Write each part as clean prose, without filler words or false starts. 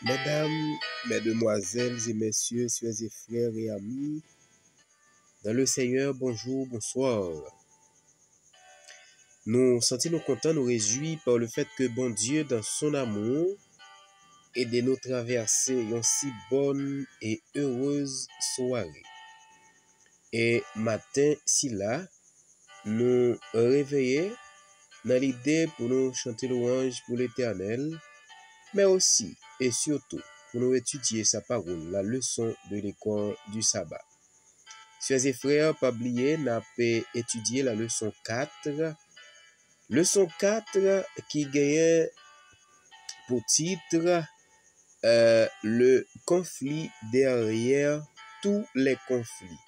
Mesdames, mesdemoiselles et messieurs, sœurs et frères et amis, dans le Seigneur, bonjour, bonsoir. Nous sentons contents, nous réjouis par le fait que bon Dieu, dans son amour, aide nous traverser une si bonne et heureuse soirée. Et matin, si là, nous réveillons dans l'idée pour nous chanter louange pour l'Éternel, mais aussi et surtout pour nous étudier sa parole, la leçon de l'école du sabbat. Chers et frères, pas oublier, n'a pas étudié la leçon 4. Leçon 4 qui gagne pour titre le conflit derrière tous les conflits.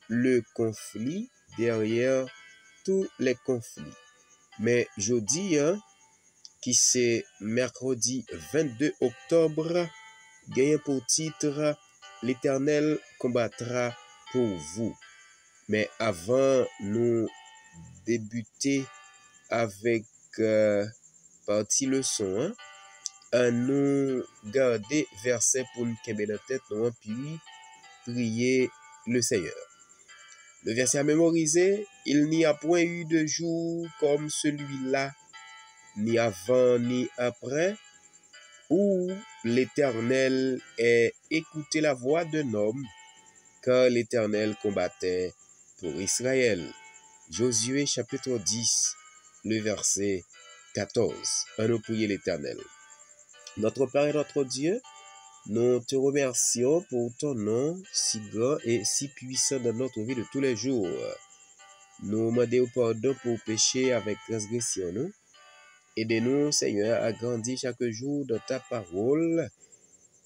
Le conflit derrière tous les conflits. Mais jeudi, qui c'est mercredi 22 octobre, gagne pour titre l'Éternel combattra pour vous. Mais avant nous débuter avec partie leçon, nous garder verset pour nous kembe dans tête nous puis prier le Seigneur. Le verset à mémoriser, il n'y a point eu de jour comme celui-là, ni avant ni après, où l'Éternel ait écouté la voix d'un homme, car l'Éternel combattait pour Israël. Josué chapitre 10, le verset 14. Nous prions l'Éternel. Notre Père et notre Dieu, nous te remercions pour ton nom si grand et si puissant dans notre vie de tous les jours. Nous demandons pardon pour pécher avec transgression. Nous. Aidez-nous, Seigneur, à grandir chaque jour dans ta parole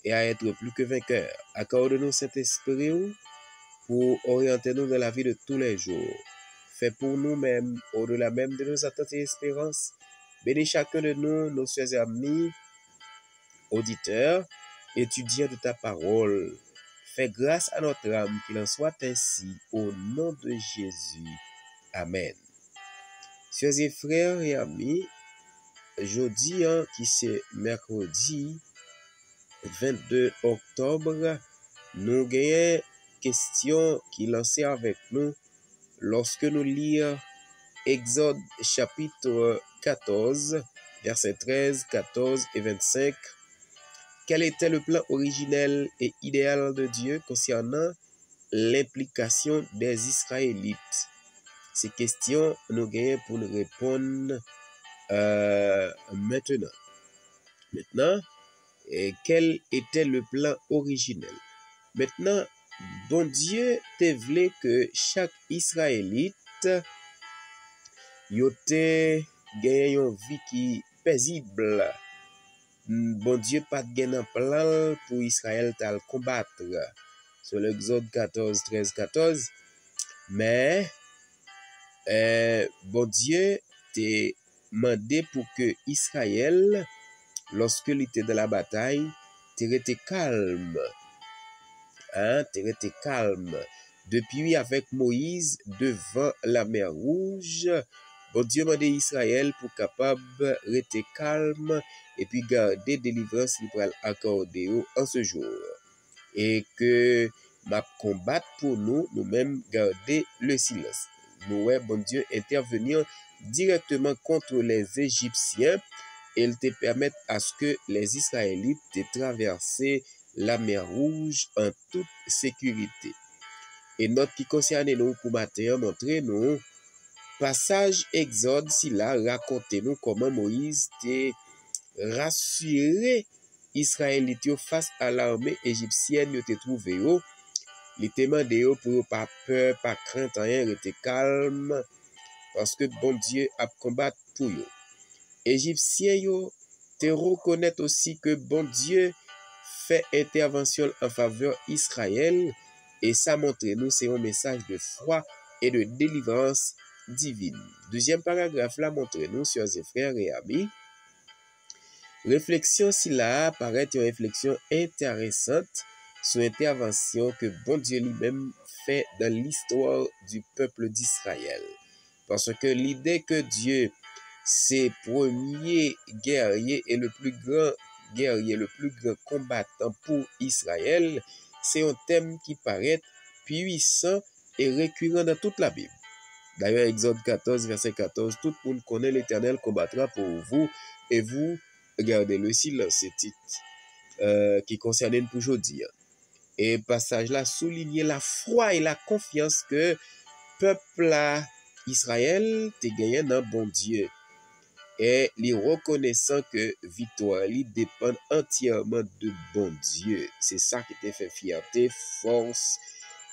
et à être plus que vainqueurs. Accorde-nous cet esprit pour orienter nous dans la vie de tous les jours. Fais pour nous-mêmes, au-delà même de nos attentes et espérances. Bénis chacun de nous, nos chers amis, auditeurs, étudiants de ta parole. Fais grâce à notre âme, qu'il en soit ainsi, au nom de Jésus. Amen. Chers et frères et amis, jeudi, qui c'est mercredi 22 octobre, nous gagnons question qui lancée avec nous lorsque nous lisons Exode chapitre 14, versets 13, 14 et 25. Quel était le plan originel et idéal de Dieu concernant l'implication des Israélites? Ces questions, nous gagnons pour nous répondre maintenant. Et quel était le plan originel? Maintenant, bon Dieu te voulait que chaque Israélite yote gagne une vie qui paisible. Bon Dieu pas gagne un plan pour Israël de combattre. Sur l'Exode 14, 13, 14. Mais bon Dieu te demandé pour que Israël, lorsque il était dans la bataille, te resté calme. Te resté calme. Depuis avec Moïse devant la mer Rouge, bon Dieu m'a dit Israël pour capable rester calme et puis garder délivrance libérale accordée en ce jour. Et que m'a combattre pour nous, nous-mêmes garder le silence. Nous, bon Dieu, intervenir directement contre les Égyptiens et il te permettre à ce que les Israélites te traverser la mer Rouge en toute sécurité. Et notre qui concerne nous pour matin, montrer nous passage Exode si là racontez nous comment Moïse te rassuré Israélites face à l'armée égyptienne te trouvé yo. Il te demandé pour pas peur, pas crainte, rien, rester calme parce que bon Dieu a combattre pour yo. Égyptiens yo te reconnaît aussi que bon Dieu fait intervention en faveur d'Israël et ça montre nous c'est un message de foi et de délivrance divine. Deuxième paragraphe là montre nous, chers frères et amis, réflexion si là apparaît une réflexion intéressante sur l'intervention que bon Dieu lui-même fait dans l'histoire du peuple d'Israël. Parce que l'idée que Dieu c'est premier guerrier et le plus grand guerrier, le plus grand combattant pour Israël, c'est un thème qui paraît puissant et récurrent dans toute la Bible. D'ailleurs, Exode 14, verset 14, tout le monde connaît l'Éternel combattra pour vous, et vous, regardez le silence, ce titre qui concerne pour aujourd'hui. Et passage là soulignait la foi et la confiance que peuple là, Israël te gagné dans bon Dieu. Et les reconnaissant que victoire lui dépend entièrement de bon Dieu. C'est ça qui te fait fierté, force,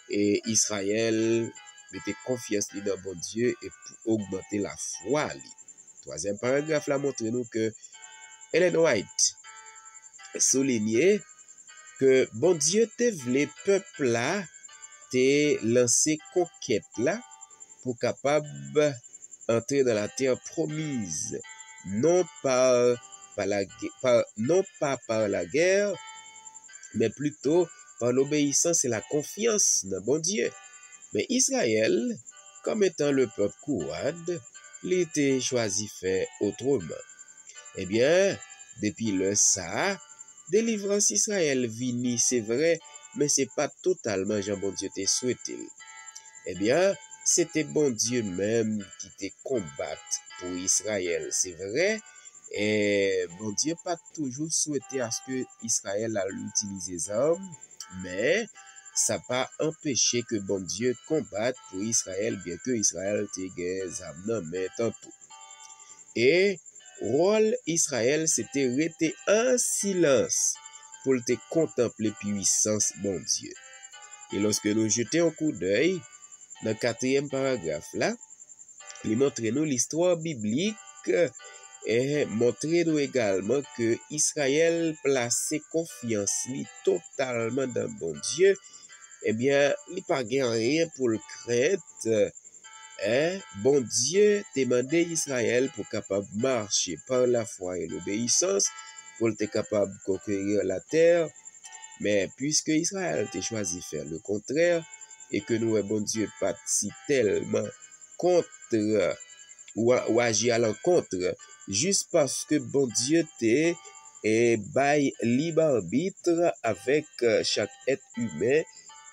et Israël mettait confiance dans bon Dieu et pour augmenter la foi. Troisième paragraphe là montre nous que Ellen White soulignait que bon Dieu te voulait peuple là te lancer conquête là pour capable entrer dans la terre promise, non pas par la guerre, mais plutôt par l'obéissance et la confiance dans bon Dieu. Mais Israël, comme étant le peuple courade, il était choisi faire autrement. Eh bien, depuis le ça, délivrance Israël vini, c'est vrai, mais c'est pas totalement Jean bon Dieu te souhaité. Eh bien, c'était bon Dieu même qui te combatte pour Israël, c'est vrai. Et bon Dieu pas toujours souhaité à ce que Israël a utilisé les armes, mais ça n'a pas empêché que bon Dieu combatte pour Israël, bien que Israël te gagne armes, mais tantôt. Et rôle Israël, c'était rester en silence pour te contempler puissance bon Dieu. Et lorsque nous jetons un coup d'œil dans le 4e paragraphe là, il montre nous l'histoire biblique et montre nous également que Israël plaçait confiance totalement dans bon Dieu. Eh bien, il n'y a pas rien pour le craindre. Bon Dieu demandait Israël pour capable marcher par la foi et l'obéissance, pour être capable de conquérir la terre. Mais puisque Israël a choisi de faire le contraire, et que nous, bon Dieu, pas si tellement contre ou agir à l'encontre, juste parce que bon Dieu t'est et bail libre arbitre avec chaque être humain,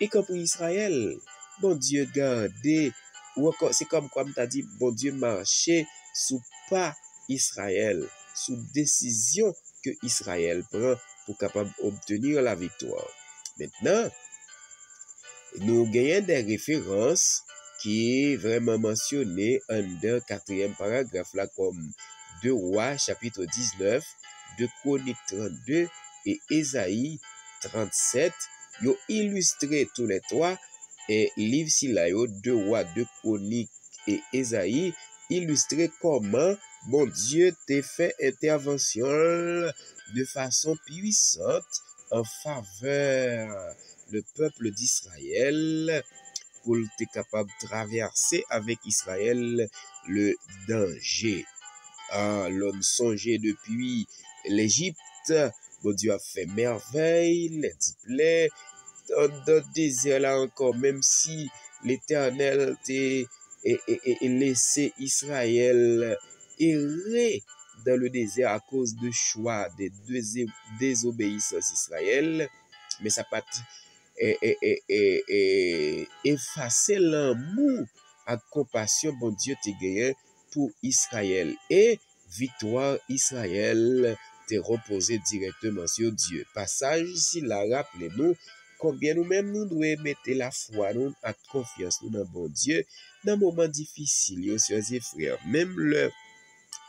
y compris Israël. Bon Dieu gardé, ou encore, c'est comme t'as dit, bon Dieu marchait sous pas Israël, sous décision que Israël prend pour capable obtenir la victoire. Maintenant, nous gagnons des références qui est vraiment mentionné en le 4e paragraphe là, comme 2 Rois chapitre 19, 2 Chroniques 32 et Ésaïe 37. Ils ont illustré tous les trois et livre si là, 2 Rois, 2 Chroniques et Ésaïe illustré comment bon Dieu t'a fait intervention de façon puissante en faveur le peuple d'Israël pour être capable de traverser avec Israël le danger. L'homme songeait depuis l'Égypte, bon Dieu a fait merveille, les diplômes, dans le désert là encore, même si l'Éternel a laissé Israël errer dans le désert à cause de choix des désobéissances d'Israël, mais ça pas effacer l'amour et compassion bon Dieu te gagné pour Israël et victoire Israël te reposer directement sur Dieu. Passage si la rappelez-nous combien nous-mêmes nous devons mettre la foi nous à confiance nous dans bon Dieu dans moments difficiles, sœurs et frères. Même le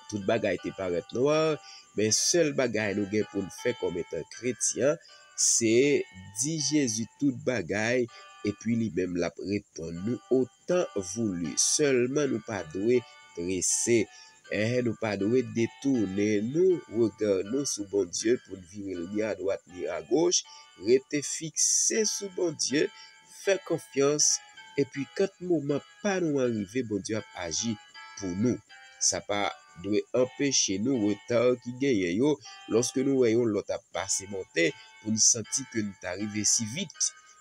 toute bagaille te paraît noir, mais seul bagaille nous gain pour nous faire comme étant chrétien, c'est dit Jésus toute bagaille et puis lui-même la répond nous autant voulu. Seulement nous pas doué presser, nous pas doué détourner nous regardons sous bon Dieu pour vivre ni à droite ni à gauche, rester fixé sous bon Dieu, faire confiance et puis quand moment pas nous arriver, bon Dieu a agi pour nous. Ça pas doit empêcher nous retard qui gagne yo lorsque nous voyons l'autre a passé monter pour nous sentir que nous arrivé si vite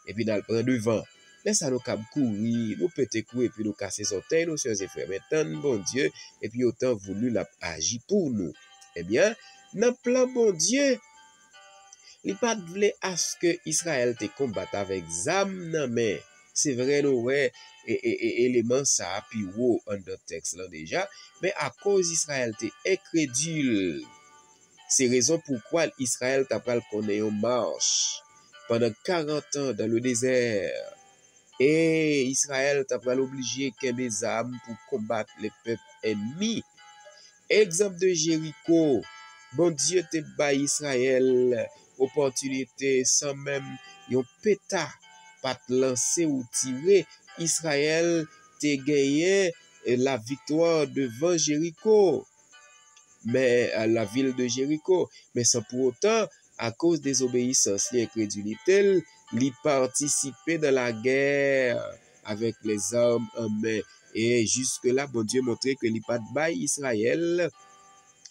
et puis dans le prend devant laisse ça nous cap courir nous peut courir et puis nous casser son tête nos sœurs et frères mais tant bon Dieu et puis autant voulu l'a agi pour nous. Eh bien dans plan bon Dieu li pas vle à ce que Israël te combatte avec zam nan men. C'est vrai nous ouais élément ça puis wo en dans texte là déjà, mais à cause Israël te incrédule. C'est raison pourquoi Israël t'a pral connaît en marche pendant 40 ans dans le désert. Et Israël t'a pral obligé kembe zam pour combattre les peuples ennemis. Exemple de Jéricho, bon Dieu te bay Israël opportunité sans même yon péta pas lancer ou tirer. Israël te gagné la victoire devant Jéricho, mais à la ville de Jéricho, mais sans pour autant, à cause des obéissances et incrédulité, l'y participer dans la guerre avec les armes en main. Et jusque-là, bon Dieu montrait que l'y pas de bail Israël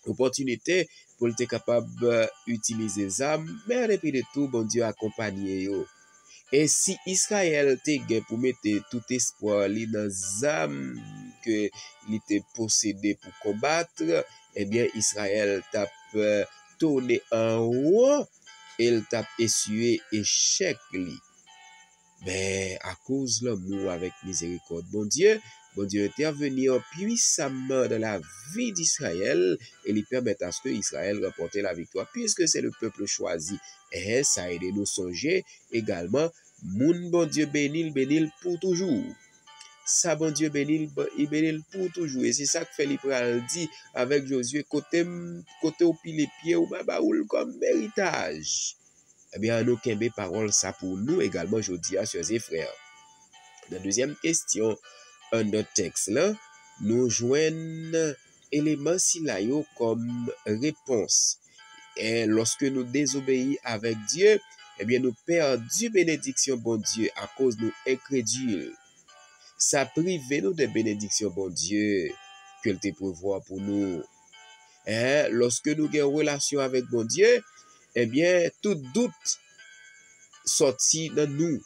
opportunité pour être capable d'utiliser les armes, mais depuis de tout, bon Dieu accompagné yo. Et si Israël te gen pour mettre tout espoir li dans âme que li te possédé pour combattre, eh bien Israël t'a tourné en haut et il t'a essuyé échec li. Mais à cause de l'amour avec miséricorde, bon Dieu intervenir puissamment dans la vie d'Israël et lui permettre à ce que Israël remporte la victoire, puisque c'est le peuple choisi. Et ça aide nous songer également, moun bon Dieu bénil pour toujours. Ça bon Dieu bénil pour toujours. Et c'est ça que Philippe dit avec Josué, côté au pied les pieds ou babaoul comme héritage. Eh bien, nous kembe parole ça pour nous également, je dis à chers et frères. La deuxième question, un autre texte là, nous joignent éléments silayo comme réponse. Et lorsque nous désobéissons avec Dieu, eh bien, nous perdons bénédiction, bon Dieu, à cause de nous incrédules. Ça prive nous de bénédiction, bon Dieu, que te prévoit pour nous. Et lorsque nous avons une relation avec bon Dieu, eh bien, tout doute sorti dans nous.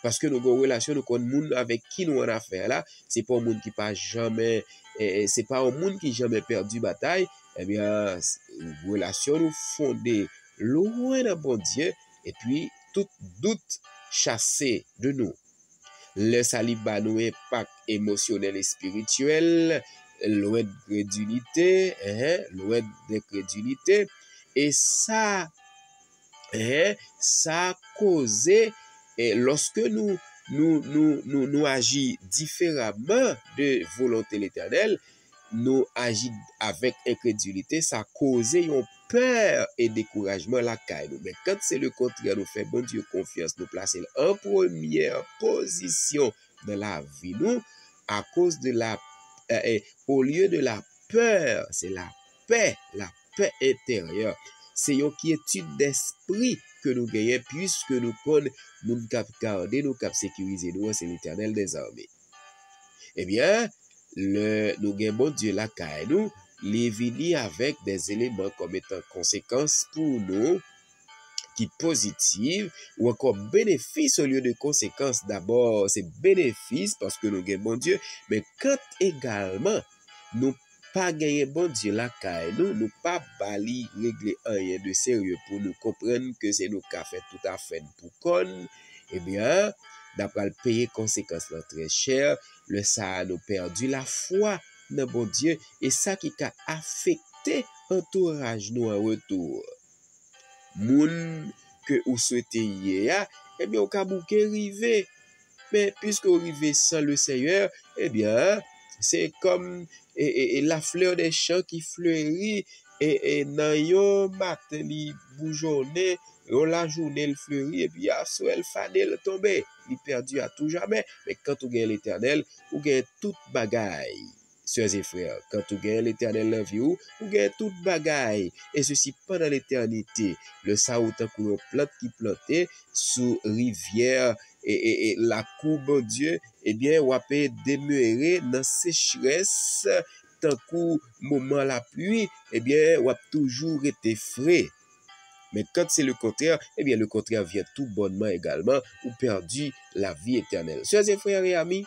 Parce que nous avons une relation, nous connaissons monde avec qui nous en affaire là. C'est pas un monde qui pas jamais, c'est pas un monde qui jamais perdu bataille. Eh bien, relation nous fondée loin de bon Dieu. Et puis, tout doute chassé de nous. Le saliba nous impact émotionnel et spirituel, loin de crédulité, loin de crédulité. Et ça a causé, et lorsque nous agissons différemment de volonté l'éternel, nous agissons avec incrédulité, ça a causé une peur et découragement la caille. Mais quand c'est le contraire, nous faisons bon Dieu confiance, nous placer en première position dans la vie, nous, à cause de au lieu de la peur, c'est la paix intérieure. C'est une quiétude d'esprit que nous gagnons puisque nous connaissons nous cap garder, nous cap sécuriser nous, c'est l'Éternel des armées. Eh bien, nous gagnons bon Dieu la caille nous, les vini avec des éléments comme étant conséquences pour nous qui positives ou encore bénéfices au lieu de conséquences. D'abord, c'est bénéfice parce que nous gagnons bon Dieu, mais quand également nous pas gagner bon Dieu la caille nous pas bali régler rien de sérieux pour nous comprendre que c'est nous qui a fait tout à fait pour qu'on, eh bien d'après le payer conséquences très cher, le ça nous perdu la foi dans bon Dieu et ça qui a affecté entourage nous en retour. Moun que ou souhaitez hier, eh bien au cas où rivé, mais puisque vous arrivez sans le Seigneur, eh bien c'est comme la fleur des champs qui fleurit et dans yon matin li bougeonne, la journée elle fleurit et puis à so elle fane elle tombe, il perdu à tout jamais. Mais quand vous gagnez l'Éternel, vous gagnez toute bagaille. Sœurs et frères, quand vous gagnez l'Éternel dans vie, vous gagnez toute bagaille. Et ceci pendant l'éternité. Le saoutan que plante qui plantait sous rivière et la courbe Dieu, eh bien, ou peut demeurer dans sécheresse tant qu'au moment la pluie, eh bien, ou toujours été frais. Mais quand c'est le contraire, eh bien, le contraire vient tout bonnement également, ou perdu la vie éternelle. Sœurs et frères et amis,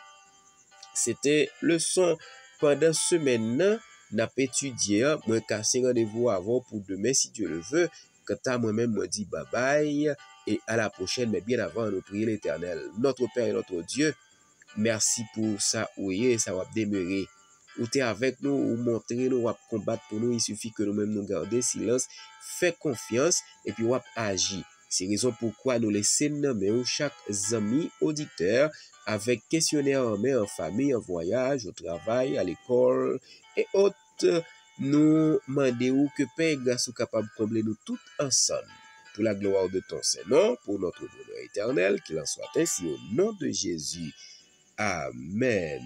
c'était leçon pendant semaine, n'a pas étudié, moi cassé rendez-vous avant pour demain si Dieu le veut, Quant à moi-même, moi dis bye bye et à la prochaine, mais bien avant, nous prions l'Éternel. Notre Père et notre Dieu, merci pour ça, oui, ça va demeurer. Ou t'es avec nous, ou montrer nous, ou combattre pour nous, il suffit que nous-mêmes nous garder silence, fait confiance, et puis ou agir. C'est raison pourquoi nous laissons nommer chaque ami auditeur avec questionnaire en main, en famille, en voyage, au travail, à l'école et autres. Nous demandons que Père grâce soit capable de combler nous tous ensemble. Pour la gloire de ton Seigneur, pour notre bonheur éternel, qu'il en soit ainsi au nom de Jésus. Amen.